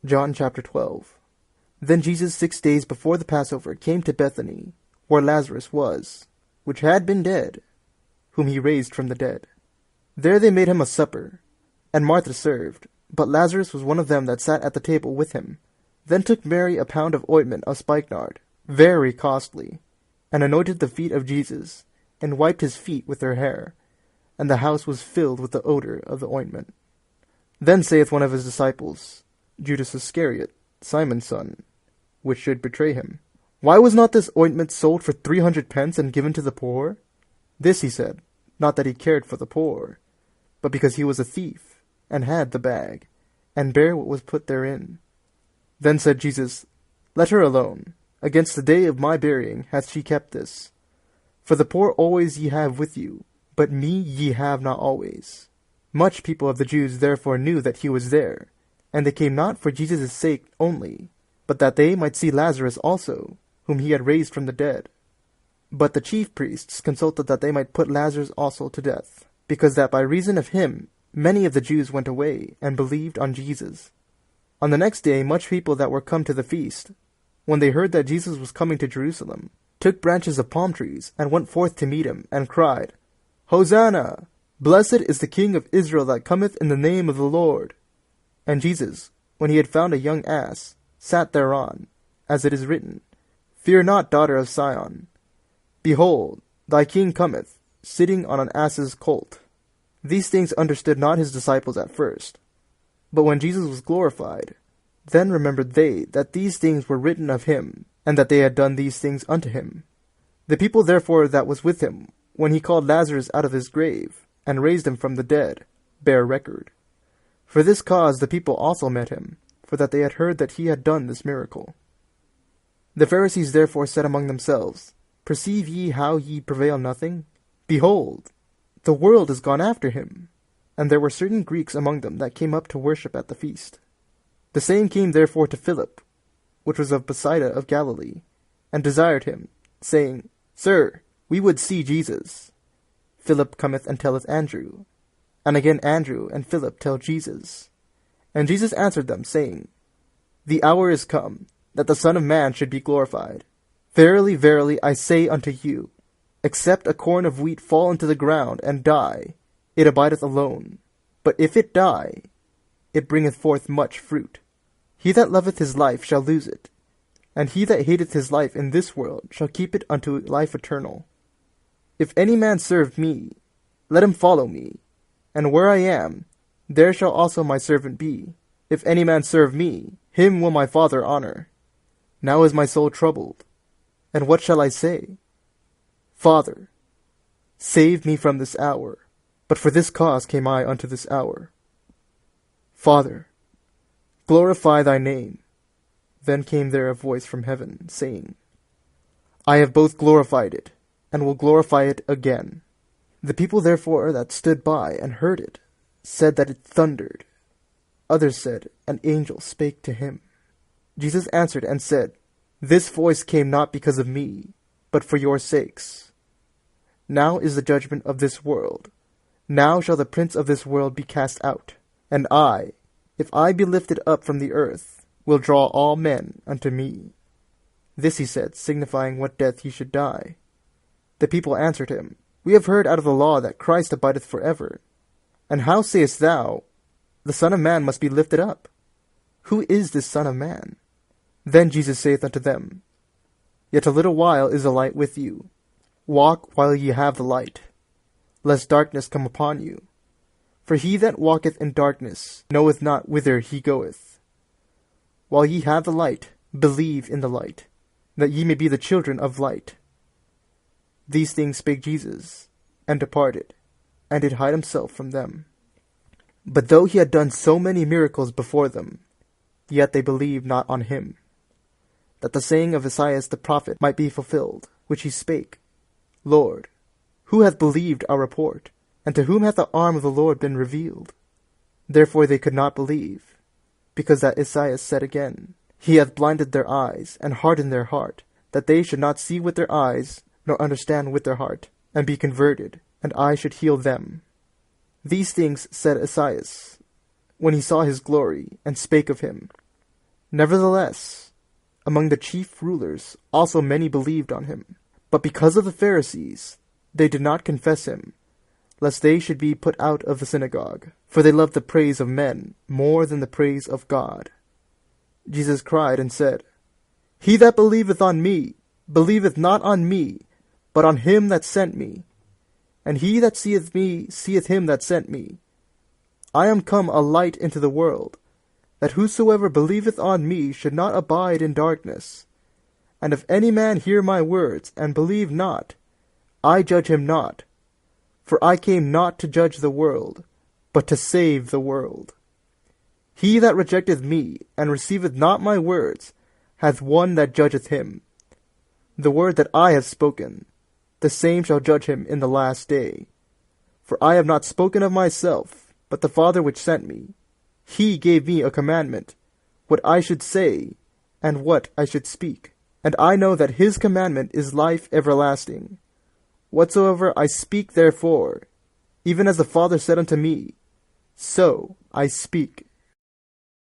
John chapter 12. Then Jesus 6 days before the Passover came to Bethany, where Lazarus was, which had been dead, whom he raised from the dead. There they made him a supper, and Martha served, but Lazarus was one of them that sat at the table with him. Then took Mary a pound of ointment of spikenard, very costly, and anointed the feet of Jesus, and wiped his feet with her hair, and the house was filled with the odor of the ointment. Then saith one of his disciples, Judas Iscariot, Simon's son, which should betray him, Why was not this ointment sold for 300 pence and given to the poor? This he said, not that he cared for the poor, but because he was a thief, and had the bag, and bare what was put therein. Then said Jesus, Let her alone. Against the day of my burying hath she kept this. For the poor always ye have with you, but me ye have not always. Much people of the Jews therefore knew that he was there, and they came not for Jesus' sake only, but that they might see Lazarus also, whom he had raised from the dead. But the chief priests consulted that they might put Lazarus also to death, because that by reason of him many of the Jews went away, and believed on Jesus. On the next day much people that were come to the feast, when they heard that Jesus was coming to Jerusalem, took branches of palm trees, and went forth to meet him, and cried, Hosanna! Blessed is the King of Israel that cometh in the name of the Lord. And Jesus, when he had found a young ass, sat thereon, as it is written, Fear not, daughter of Sion. Behold, thy king cometh, sitting on an ass's colt. These things understood not his disciples at first. But when Jesus was glorified, then remembered they that these things were written of him, and that they had done these things unto him. The people therefore that was with him, when he called Lazarus out of his grave, and raised him from the dead, bear record. For this cause the people also met him, for that they had heard that he had done this miracle. The Pharisees therefore said among themselves, Perceive ye how ye prevail nothing? Behold, the world is gone after him. And there were certain Greeks among them that came up to worship at the feast. The same came therefore to Philip, which was of Bethsaida of Galilee, and desired him, saying, Sir, we would see Jesus. Philip cometh and telleth Andrew. And again Andrew and Philip tell Jesus. And Jesus answered them, saying, The hour is come, that the Son of Man should be glorified. Verily, verily, I say unto you, except a corn of wheat fall into the ground and die, it abideth alone. But if it die, it bringeth forth much fruit. He that loveth his life shall lose it, and he that hateth his life in this world shall keep it unto life eternal. If any man serve me, let him follow me, and where I am, there shall also my servant be. If any man serve me, him will my Father honor. Now is my soul troubled, and what shall I say? Father, save me from this hour. But for this cause came I unto this hour. Father, glorify thy name. Then came there a voice from heaven, saying, I have both glorified it, and will glorify it again. The people therefore that stood by and heard it, said that it thundered. Others said, An angel spake to him. Jesus answered and said, This voice came not because of me, but for your sakes. Now is the judgment of this world. Now shall the prince of this world be cast out. And I, if I be lifted up from the earth, will draw all men unto me. This he said, signifying what death he should die. The people answered him, We have heard out of the law that Christ abideth forever. And how sayest thou, The Son of Man must be lifted up? Who is this Son of Man? Then Jesus saith unto them, Yet a little while is the light with you. Walk while ye have the light, lest darkness come upon you. For he that walketh in darkness knoweth not whither he goeth. While ye have the light, believe in the light, that ye may be the children of light. These things spake Jesus, and departed, and did hide himself from them. But though he had done so many miracles before them, yet they believed not on him, that the saying of Esaias the prophet might be fulfilled, which he spake, Lord, who hath believed our report? And to whom hath the arm of the Lord been revealed? Therefore they could not believe, because that Esaias said again, He hath blinded their eyes, and hardened their heart, that they should not see with their eyes, nor understand with their heart, and be converted, and I should heal them. These things said Esaias, when he saw his glory, and spake of him. Nevertheless, among the chief rulers also many believed on him. But because of the Pharisees, they did not confess him, lest they should be put out of the synagogue. For they loved the praise of men more than the praise of God. Jesus cried and said, He that believeth on me, believeth not on me, but on him that sent me. And he that seeth me, seeth him that sent me. I am come a light into the world, that whosoever believeth on me should not abide in darkness. And if any man hear my words, and believe not, I judge him not. For I came not to judge the world, but to save the world. He that rejecteth me, and receiveth not my words, hath one that judgeth him. The word that I have spoken, the same shall judge him in the last day. For I have not spoken of myself, but the Father which sent me. He gave me a commandment, what I should say, and what I should speak. And I know that his commandment is life everlasting. Whatsoever I speak therefore, even as the Father said unto me, so I speak.